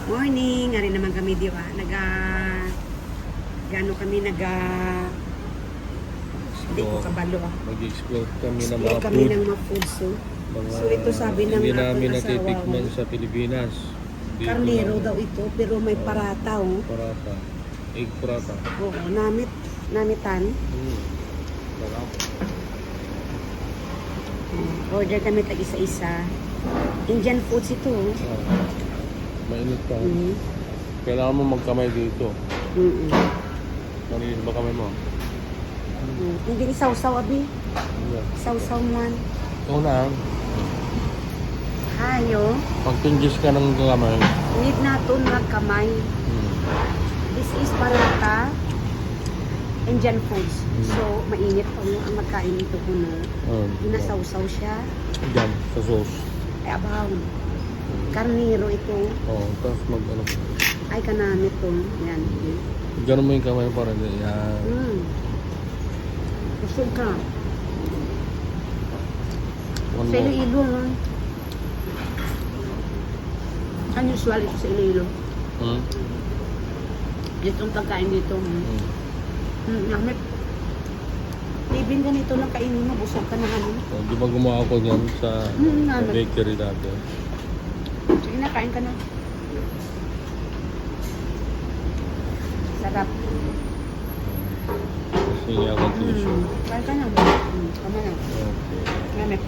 Morning, ari naman kami di ba? Hindi ko kabalo ah. Mag-explore kami ng Explore mga kami food. ng mga foods. Mga So ito sabi ng hindi aking namin asawa, natitikman sa Pilipinas. Dito karnero lang. daw ito, pero may parata oh. Parata. Egg parata. Oo, namitan. Sarap. Order kami tag isa-isa. Indian foods ito oh. Mainit pa. Mm-hmm. Kailangan mo magkamay dito. Mm-hmm. Malinis ba kamay mo? Hindi sausaw abi. Yeah. Sausaw man. Ito na. Hayo. Pag tinggis ka ng kamay. Need naton magkamay. This is parata. Indian foods. So, mainit pa mo ang magkain ito kuno. Inasawsaw siya. Diyan, sa sauce. Ay, abaw. Karnero ito. Tapos mag-ano. Ay, kanamit to. Yan. Diyan mo yung kamay para yan. Busog ka. One Sa more. Iloilo, no? Unusual ito sa Iloilo. Itong pagkain dito. Namit. Ibig ganito lang kainin mo, busog ka na ano. Di ba gumawa ko niyan sa Namin. bakery dati? Sige na, kain ka na. Sarap. Kasi niya akong tissue. Kain ka na. Kama na. Okay. Namit.